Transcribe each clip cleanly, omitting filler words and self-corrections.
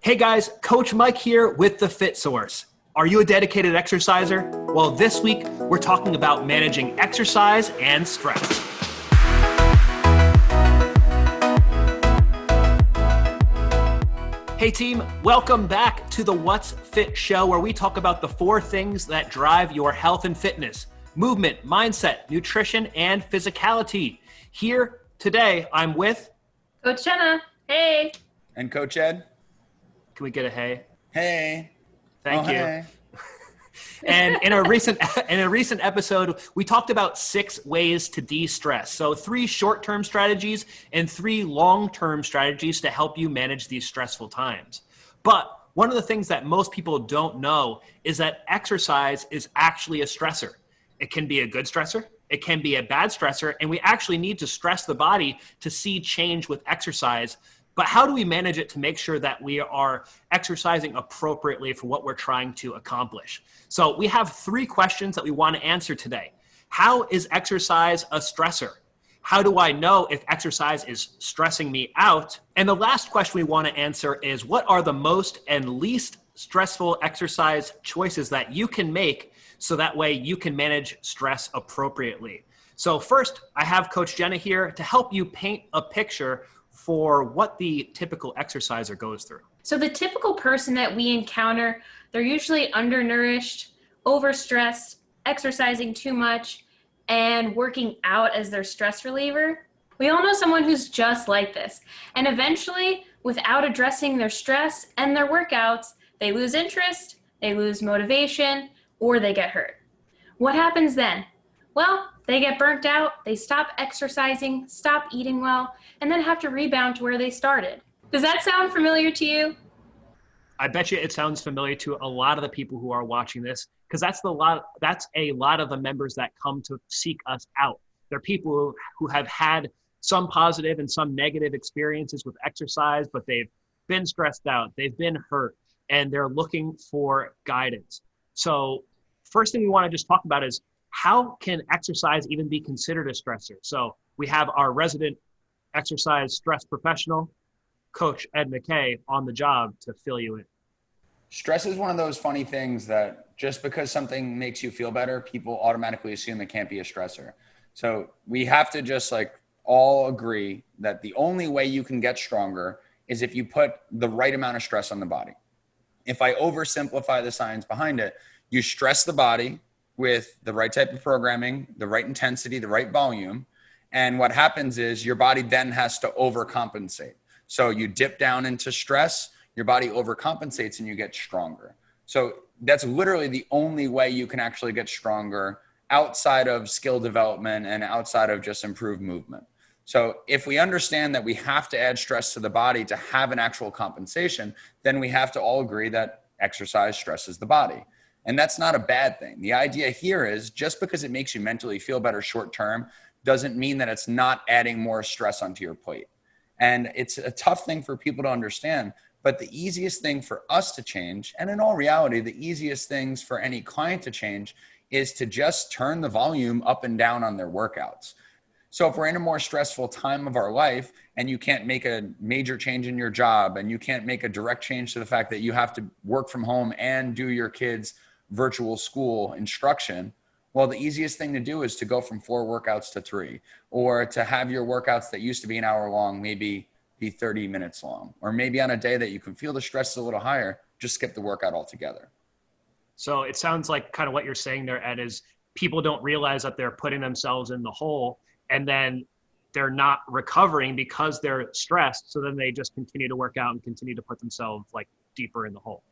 Hey guys, Coach Mike here with the Fit Source. Are you a dedicated exerciser? Well, this week we're talking about managing exercise and stress. Hey team, welcome back to the What's Fit show, where we talk about the 4 things that drive your health and fitness: movement, mindset, nutrition, and physicality. Here today, I'm with Coach Jenna. Hey. And Coach Ed. Can we get a hey? Hey. Thank you. Hey. And in a recent episode, we talked about 6 ways to de-stress. So 3 short-term strategies and 3 long-term strategies to help you manage these stressful times. But one of the things that most people don't know is that exercise is actually a stressor. It can be a good stressor, it can be a bad stressor, and we actually need to stress the body to see change with exercise. But how do we manage it to make sure that we are exercising appropriately for what we're trying to accomplish? So we have 3 questions that we want to answer today. How is exercise a stressor? How do I know if exercise is stressing me out? And the last question we want to answer is, what are the most and least stressful exercise choices that you can make so that way you can manage stress appropriately? So first, I have Coach Jenna here to help you paint a picture for what the typical exerciser goes through. So the typical person that we encounter, they're usually undernourished, overstressed, exercising too much, and working out as their stress reliever. We all know someone who's just like this. And eventually, without addressing their stress and their workouts, they lose interest, they lose motivation, or they get hurt. What happens then? Well, they get burnt out, they stop exercising, stop eating well, and then have to rebound to where they started. Does that sound familiar to you? I bet you it sounds familiar to a lot of the people who are watching this, because that's a lot of the members that come to seek us out. They're people who have had some positive and some negative experiences with exercise, but they've been stressed out, they've been hurt, and they're looking for guidance. So first thing we want to just talk about is, how can exercise even be considered a stressor? So we have our resident exercise stress professional, Coach Ed McKay, on the job to fill you in. Stress is one of those funny things that just because something makes you feel better, people automatically assume it can't be a stressor. So we have to just all agree that the only way you can get stronger is if you put the right amount of stress on the body. If I oversimplify the science behind it, you stress the body with the right type of programming, the right intensity, the right volume. And what happens is your body then has to overcompensate. So you dip down into stress, your body overcompensates, and you get stronger. So that's literally the only way you can actually get stronger outside of skill development and outside of just improved movement. So if we understand that we have to add stress to the body to have an actual compensation, then we have to all agree that exercise stresses the body. And that's not a bad thing. The idea here is, just because it makes you mentally feel better short term doesn't mean that it's not adding more stress onto your plate. And it's a tough thing for people to understand, but the easiest thing for us to change, and in all reality, the easiest things for any client to change, is to just turn the volume up and down on their workouts. So if we're in a more stressful time of our life and you can't make a major change in your job, and you can't make a direct change to the fact that you have to work from home and do your kids' virtual school instruction, well, the easiest thing to do is to go from 4 workouts to 3, or to have your workouts that used to be an hour long, maybe be 30 minutes long, or maybe on a day that you can feel the stress is a little higher, just skip the workout altogether. So it sounds like kind of what you're saying there, Ed, is people don't realize that they're putting themselves in the hole, and then they're not recovering because they're stressed. So then they just continue to work out and continue to put themselves deeper in the hole.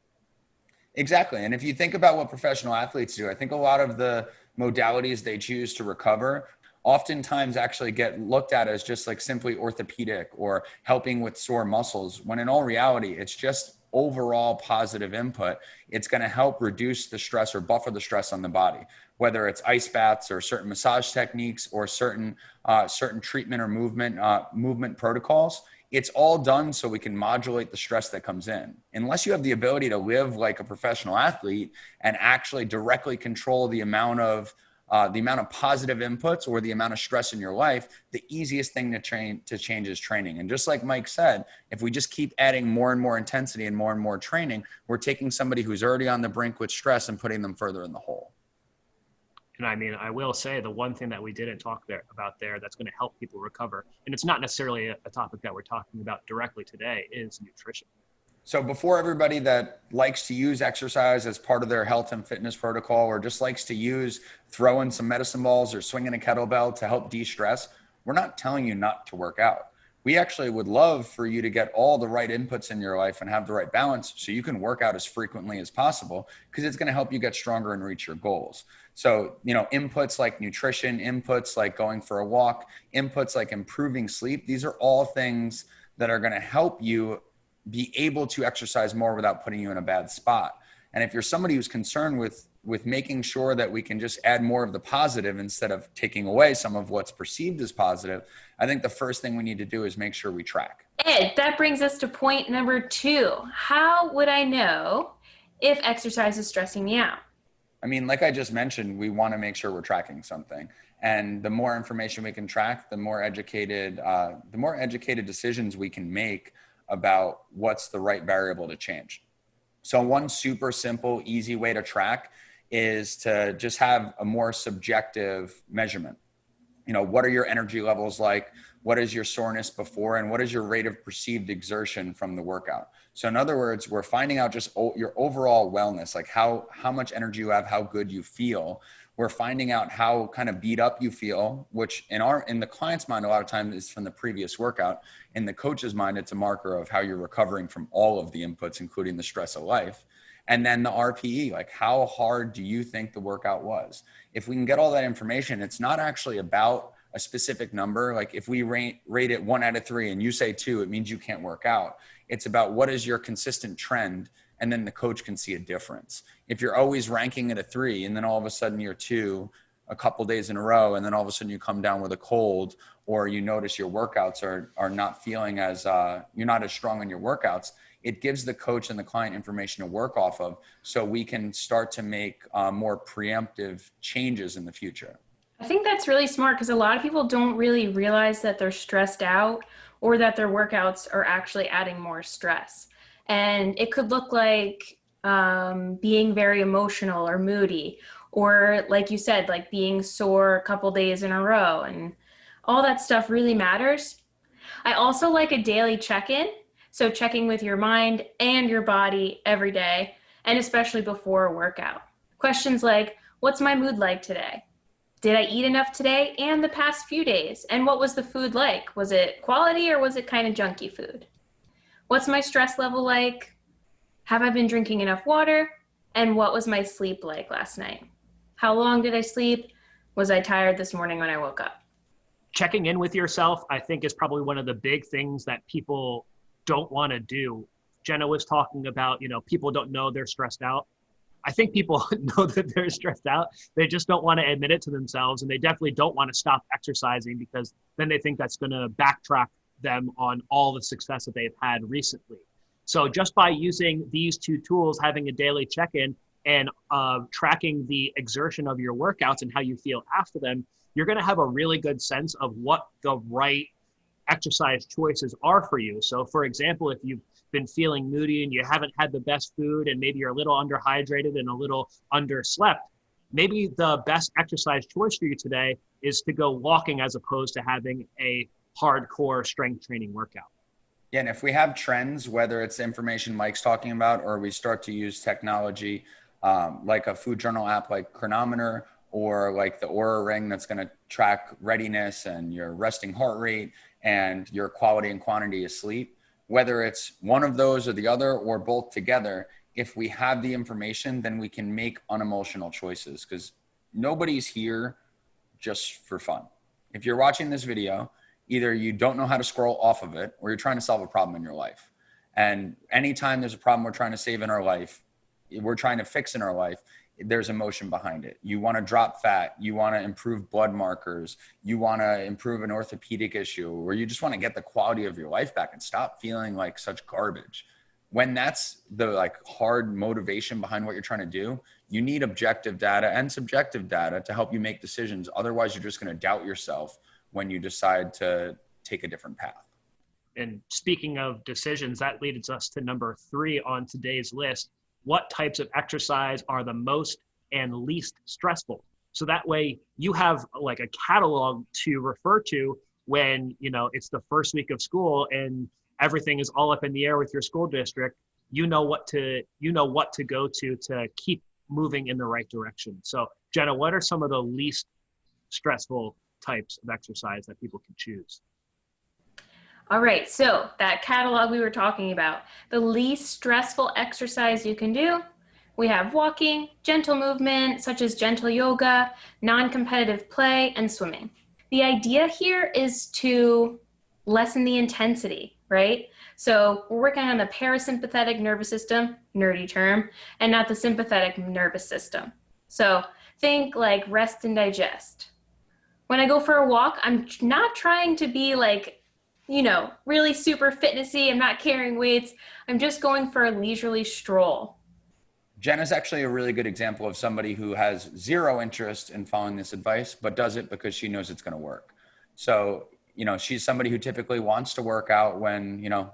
Exactly. And if you think about what professional athletes do, I think a lot of the modalities they choose to recover oftentimes actually get looked at as just simply orthopedic or helping with sore muscles, when in all reality, it's just overall positive input. It's going to help reduce the stress or buffer the stress on the body, whether it's ice baths or certain massage techniques or certain treatment or movement protocols. It's all done so we can modulate the stress that comes in. Unless you have the ability to live like a professional athlete and actually directly control the amount of the amount of positive inputs or the amount of stress in your life, the easiest thing to change is training. And just like Mike said, if we just keep adding more and more intensity and more training, we're taking somebody who's already on the brink with stress and putting them further in the hole. And I mean, I will say the one thing that we didn't talk about there that's going to help people recover, and it's not necessarily a topic that we're talking about directly today, is nutrition. So before everybody that likes to use exercise as part of their health and fitness protocol, or just likes to use throwing some medicine balls or swinging a kettlebell to help de-stress, we're not telling you not to work out. We actually would love for you to get all the right inputs in your life and have the right balance so you can work out as frequently as possible, because it's going to help you get stronger and reach your goals. So, inputs like nutrition, inputs like going for a walk, inputs like improving sleep, these are all things that are going to help you be able to exercise more without putting you in a bad spot. And if you're somebody who's concerned with making sure that we can just add more of the positive instead of taking away some of what's perceived as positive, I think the first thing we need to do is make sure we track. Ed, that brings us to point number 2. How would I know if exercise is stressing me out? I mean, like I just mentioned, we want to make sure we're tracking something. And the more information we can track, the more educated decisions we can make about what's the right variable to change. So one super simple, easy way to track is to just have a more subjective measurement. What are your energy levels like? What is your soreness before? And what is your rate of perceived exertion from the workout? So in other words, we're finding out just your overall wellness, like how much energy you have, how good you feel. We're finding out how kind of beat up you feel, which in the client's mind, a lot of times is from the previous workout. In the coach's mind, it's a marker of how you're recovering from all of the inputs, including the stress of life. And then the RPE, like how hard do you think the workout was? If we can get all that information, it's not actually about a specific number. Like if we rate it 1 out of 3 and you say 2, it means you can't work out. It's about what is your consistent trend, and then the coach can see a difference. If you're always ranking at a 3 and then all of a sudden you're 2 a couple days in a row, and then all of a sudden you come down with a cold, or you notice your workouts are not feeling as, you're not as strong in your workouts, it gives the coach and the client information to work off of so we can start to make more preemptive changes in the future. I think that's really smart because a lot of people don't really realize that they're stressed out or that their workouts are actually adding more stress. And it could look like being very emotional or moody, or like you said, like being sore a couple days in a row, and all that stuff really matters. I also like a daily check-in. So checking with your mind and your body every day, and especially before a workout. Questions like, what's my mood like today? Did I eat enough today and the past few days? And what was the food like? Was it quality or was it kind of junky food? What's my stress level like? Have I been drinking enough water? And what was my sleep like last night? How long did I sleep? Was I tired this morning when I woke up? Checking in with yourself, I think, is probably one of the big things that people don't want to do. Jenna was talking about, people don't know they're stressed out. I think people know that they're stressed out. They just don't want to admit it to themselves. And they definitely don't want to stop exercising because then they think that's going to backtrack them on all the success that they've had recently. So just by using these 2 tools, having a daily check-in and tracking the exertion of your workouts and how you feel after them, you're going to have a really good sense of what the right exercise choices are for you. So for example, if you've been feeling moody and you haven't had the best food and maybe you're a little underhydrated and a little underslept, maybe the best exercise choice for you today is to go walking as opposed to having a hardcore strength training workout. Yeah, and if we have trends, whether it's information Mike's talking about, or we start to use technology like a food journal app like Chronometer, or like the Aura Ring that's going to track readiness and your resting heart rate and your quality and quantity of sleep, whether it's one of those or the other or both together, if we have the information, then we can make unemotional choices, because nobody's here just for fun. If you're watching this video, either you don't know how to scroll off of it or you're trying to solve a problem in your life. And anytime there's a problem we're trying to save in our life, we're trying to fix in our life, there's emotion behind it. You want to drop fat, you want to improve blood markers, you want to improve an orthopedic issue, or you just want to get the quality of your life back and stop feeling like such garbage. when that's the like hard motivation behind what you're trying to do, you need objective data and subjective data to help you make decisions. Otherwise, you're just going to doubt yourself when you decide to take a different path. And speaking of decisions, that leads us to number 3 on today's list. What types of exercise are the most and least stressful? So that way you have like a catalog to refer to when, you know, it's the first week of school and everything is all up in the air with your school district. You know what to go to keep moving in the right direction. So Jenna, what are some of the least stressful types of exercise that people can choose? All right, so that catalog we were talking about, the least stressful exercise you can do, we have walking, gentle movement, such as gentle yoga, non-competitive play, and swimming. The idea here is to lessen the intensity, right? So we're working on the parasympathetic nervous system, nerdy term, and not the sympathetic nervous system. So think like rest and digest. When I go for a walk, I'm not trying to be like, you know, really super fitnessy. I'm not carrying weights. I'm just going for a leisurely stroll. Jenna's actually a really good example of somebody who has zero interest in following this advice, but does it because she knows it's going to work. So, you know, she's somebody who typically wants to work out when, you know,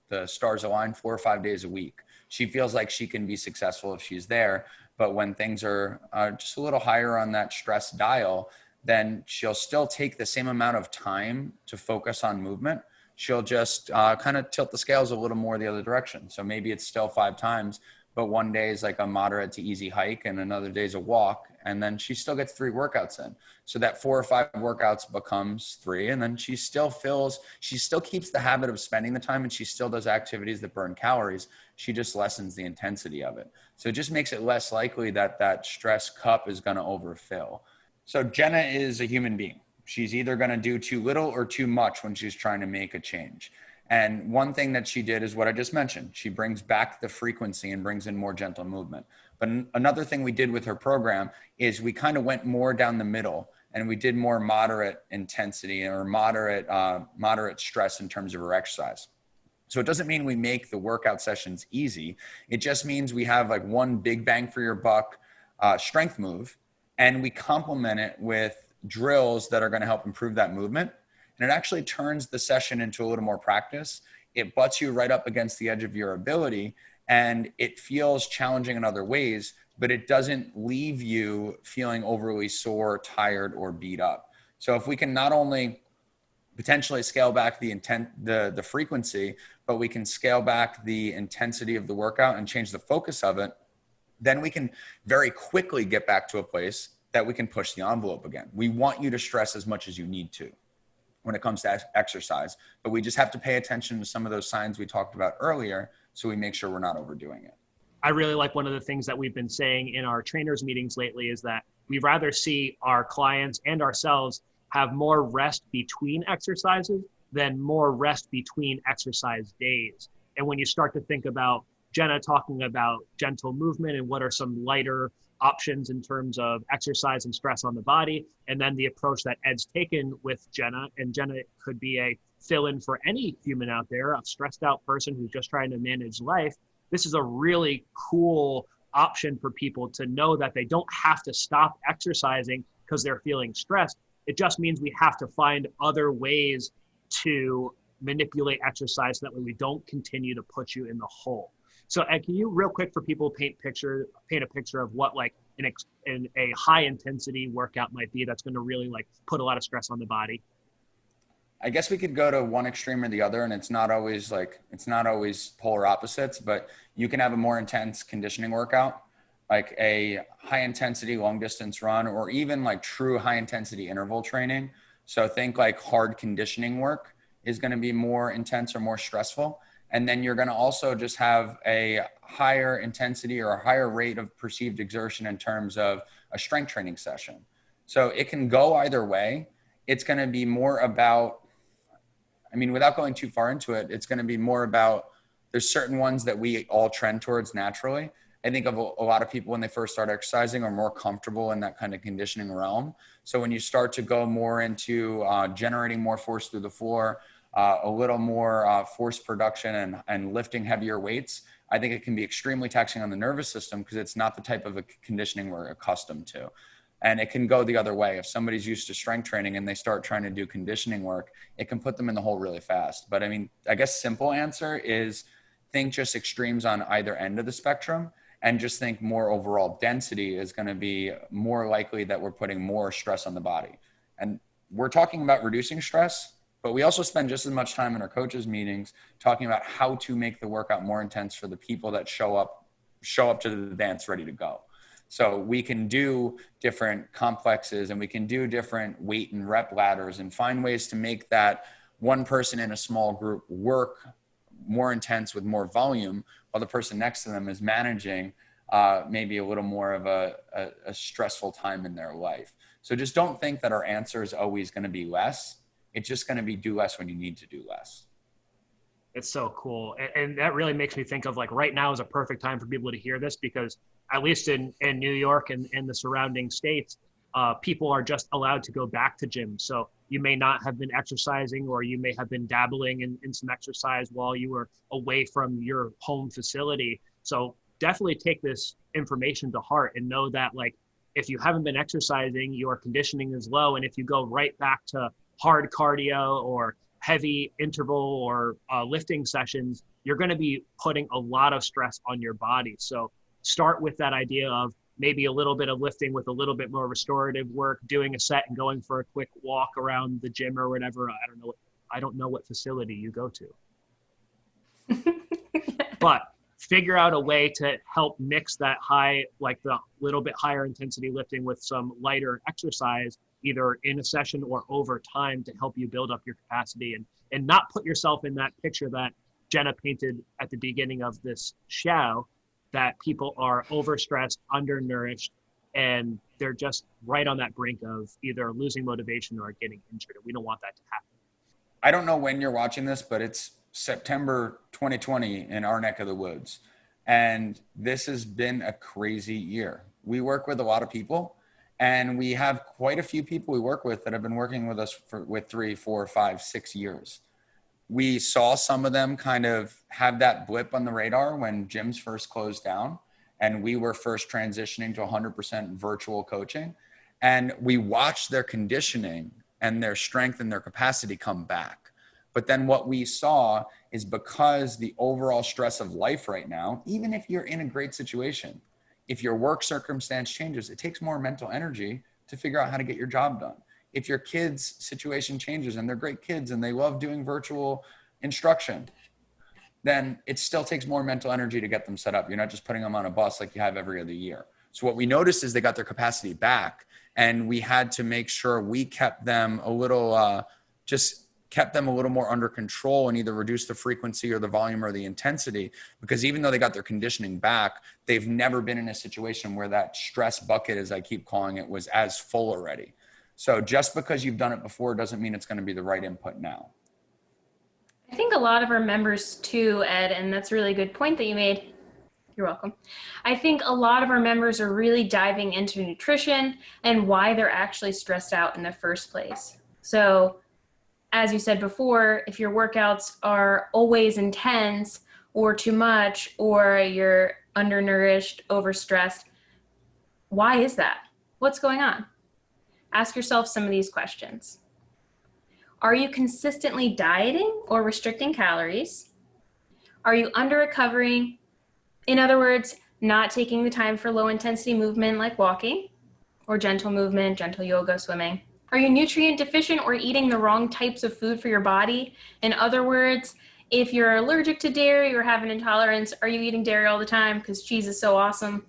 the stars align 4 or 5 days a week. She feels like she can be successful if she's there. But when things are just a little higher on that stress dial, then she'll still take the same amount of time to focus on movement. She'll just kind of tilt the scales a little more the other direction. So maybe it's still 5 times, but one day is like a moderate to easy hike and another day is a walk. And then she still gets 3 workouts in. So that 4 or 5 workouts becomes 3. And then she still keeps the habit of spending the time and she still does activities that burn calories. She just lessens the intensity of it. So it just makes it less likely that that stress cup is going to overfill. So Jenna is a human being. She's either going to do too little or too much when she's trying to make a change. And one thing that she did is what I just mentioned. She brings back the frequency and brings in more gentle movement. But another thing we did with her program is we kind of went more down the middle and we did more moderate intensity or moderate stress in terms of her exercise. So it doesn't mean we make the workout sessions easy. It just means we have like one big bang for your buck strength move, and we complement it with drills that are going to help improve that movement. And it actually turns the session into a little more practice. It butts you right up against the edge of your ability, and it feels challenging in other ways, but it doesn't leave you feeling overly sore, tired, or beat up. So if we can not only potentially scale back the frequency, but we can scale back the intensity of the workout and change the focus of it, then we can very quickly get back to a place that we can push the envelope again. We want you to stress as much as you need to when it comes to exercise, but we just have to pay attention to some of those signs we talked about earlier so we make sure we're not overdoing it. I really like one of the things that we've been saying in our trainers meetings lately is that we'd rather see our clients and ourselves have more rest between exercises than more rest between exercise days. And when you start to think about Jenna talking about gentle movement and what are some lighter options in terms of exercise and stress on the body, and then the approach that Ed's taken with Jenna, and Jenna could be a fill-in for any human out there, a stressed out person who's just trying to manage life. This is a really cool option for people to know that they don't have to stop exercising because they're feeling stressed. It just means we have to find other ways to manipulate exercise so that way we don't continue to put you in the hole. So Ed, can you real quick for people paint a picture of what like a high intensity workout might be that's going to really like put a lot of stress on the body? I guess we could go to one extreme or the other, and it's not always polar opposites, but you can have a more intense conditioning workout, like a high intensity long distance run, or even like true high intensity interval training. So think like hard conditioning work is going to be more intense or more stressful. And then you're going to also just have a higher intensity or a higher rate of perceived exertion in terms of a strength training session. So it can go either way. It's going to be more about, without going too far into it, it's going to be more about, there's certain ones that we all trend towards naturally. I think of a lot of people when they first start exercising are more comfortable in that kind of conditioning realm. So when you start to go more into generating more force through the floor, a little more force production and lifting heavier weights, I think it can be extremely taxing on the nervous system because it's not the type of a conditioning we're accustomed to. And it can go the other way. If somebody's used to strength training and they start trying to do conditioning work, it can put them in the hole really fast. But I mean, I guess simple answer is think just extremes on either end of the spectrum, and just think more overall density is going to be more likely that we're putting more stress on the body. And we're talking about reducing stress, but we also spend just as much time in our coaches meetings talking about how to make the workout more intense for the people that show up to the dance ready to go. So we can do different complexes and we can do different weight and rep ladders and find ways to make that one person in a small group work more intense with more volume while the person next to them is managing maybe a little more of a stressful time in their life. So just don't think that our answer is always going to be less. It's just going to be do less when you need to do less. It's so cool. And that really makes me think of like right now is a perfect time for people to hear this because at least in New York and the surrounding states, people are just allowed to go back to gyms. So you may not have been exercising or you may have been dabbling in some exercise while you were away from your home facility. So definitely take this information to heart and know that like if you haven't been exercising, your conditioning is low. And if you go right back to hard cardio or heavy interval or lifting sessions, you're going to be putting a lot of stress on your body. So start with that idea of maybe a little bit of lifting with a little bit more restorative work, doing a set and going for a quick walk around the gym or whatever. I don't know what facility you go to, but figure out a way to help mix that high, like the little bit higher intensity lifting with some lighter exercise, either in a session or over time to help you build up your capacity and not put yourself in that picture that Jenna painted at the beginning of this show, that people are overstressed, undernourished, and they're just right on that brink of either losing motivation or getting injured. And we don't want that to happen. I don't know when you're watching this, but it's September 2020 in our neck of the woods. And this has been a crazy year. We work with a lot of people, and we have quite a few people we work with that have been working with us with 3, 4, 5, 6 years. We saw some of them kind of have that blip on the radar when gyms first closed down and we were first transitioning to 100% virtual coaching. And we watched their conditioning and their strength and their capacity come back. But then what we saw is because the overall stress of life right now, even if you're in a great situation, if your work circumstance changes, it takes more mental energy to figure out how to get your job done. If your kids' situation changes and they're great kids and they love doing virtual instruction, then it still takes more mental energy to get them set up. You're not just putting them on a bus like you have every other year. So what we noticed is they got their capacity back, and we had to make sure we kept them a little, kept them a little more under control and either reduce the frequency or the volume or the intensity, because even though they got their conditioning back, they've never been in a situation where that stress bucket, as I keep calling it, was as full already. So just because you've done it before doesn't mean it's going to be the right input now. I think a lot of our members too, Ed, and that's a really good point that you made. You're welcome. I think a lot of our members are really diving into nutrition and why they're actually stressed out in the first place. So as you said before, if your workouts are always intense or too much, or you're undernourished, overstressed, why is that? What's going on? Ask yourself some of these questions. Are you consistently dieting or restricting calories? Are you under-recovering? In other words, not taking the time for low-intensity movement like walking or gentle movement, gentle yoga, swimming. Are you nutrient deficient or eating the wrong types of food for your body? In other words, if you're allergic to dairy or have an intolerance, are you eating dairy all the time because cheese is so awesome?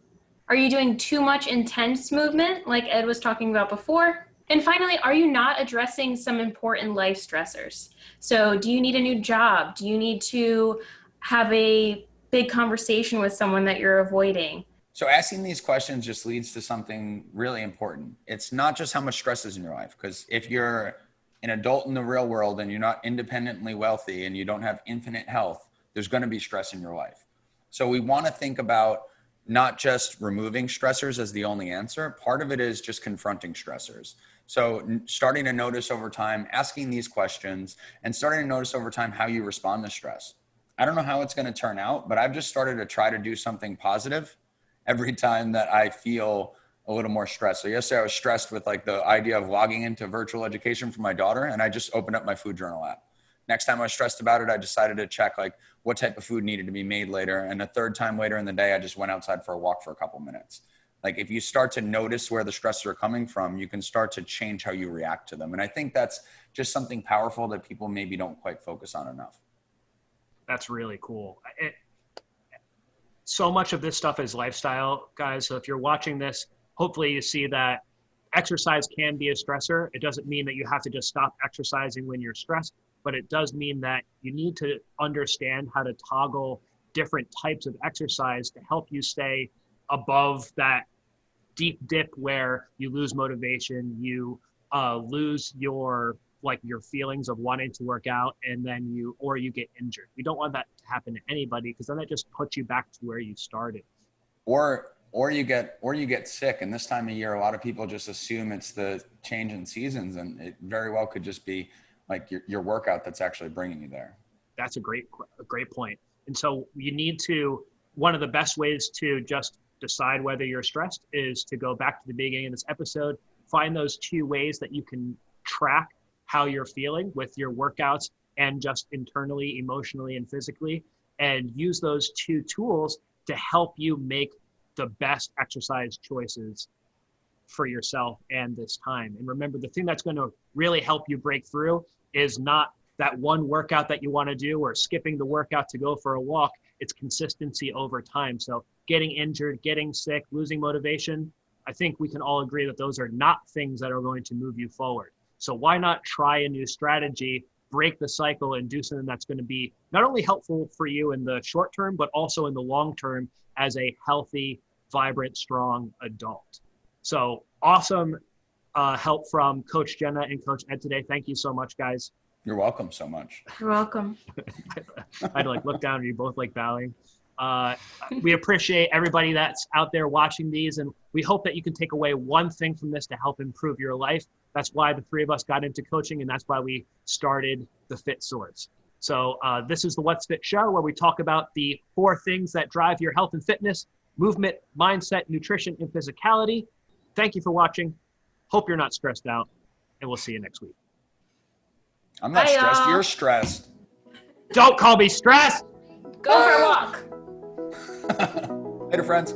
Are you doing too much intense movement like Ed was talking about before? And finally, are you not addressing some important life stressors? So do you need a new job? Do you need to have a big conversation with someone that you're avoiding? So asking these questions just leads to something really important. It's not just how much stress is in your life, because if you're an adult in the real world and you're not independently wealthy and you don't have infinite health, there's going to be stress in your life. So we want to think about not just removing stressors as the only answer. Part of it is just confronting stressors. So starting to notice over time, asking these questions, and starting to notice over time how you respond to stress. I don't know how it's going to turn out, but I've just started to try to do something positive every time that I feel a little more stressed. So yesterday I was stressed with like the idea of logging into virtual education for my daughter, and I just opened up my food journal app. Next time I was stressed about it, I decided to check like what type of food needed to be made later. And a third time later in the day, I just went outside for a walk for a couple minutes. Like if you start to notice where the stresses are coming from, you can start to change how you react to them. And I think that's just something powerful that people maybe don't quite focus on enough. That's really cool. So much of this stuff is lifestyle, guys. So if you're watching this, hopefully you see that exercise can be a stressor. It doesn't mean that you have to just stop exercising when you're stressed, but it does mean that you need to understand how to toggle different types of exercise to help you stay above that deep dip where you lose motivation, you lose your feelings of wanting to work out, and then you get injured. We don't want that to happen to anybody, because then that just puts you back to where you started. Or you get sick. And this time of year, a lot of people just assume it's the change in seasons, and it very well could just be like your workout that's actually bringing you there. That's a great point. And so you need to, one of the best ways to just decide whether you're stressed is to go back to the beginning of this episode, find those 2 ways that you can track how you're feeling with your workouts and just internally, emotionally, and physically, and use those 2 tools to help you make the best exercise choices for yourself and this time. And remember, the thing that's going to really help you break through is not that one workout that you want to do or skipping the workout to go for a walk. It's consistency over time. So getting injured, getting sick, losing motivation, I think we can all agree that those are not things that are going to move you forward. So why not try a new strategy, break the cycle, and do something that's going to be not only helpful for you in the short term, but also in the long term as a healthy, vibrant, strong adult. So awesome help from Coach Jenna and Coach Ed today. Thank you so much, guys. You're welcome so much. You're welcome. I'd look down and you both bowing. We appreciate everybody that's out there watching these, and we hope that you can take away one thing from this to help improve your life. That's why the 3 of us got into coaching, and that's why we started the Fit Source. So this is the What's Fit show, where we talk about the 4 things that drive your health and fitness: movement, mindset, nutrition, and physicality. Thank you for watching. Hope you're not stressed out, and we'll see you next week. I'm not stressed. You're stressed. Don't call me stressed. Go for a walk. Later, friends.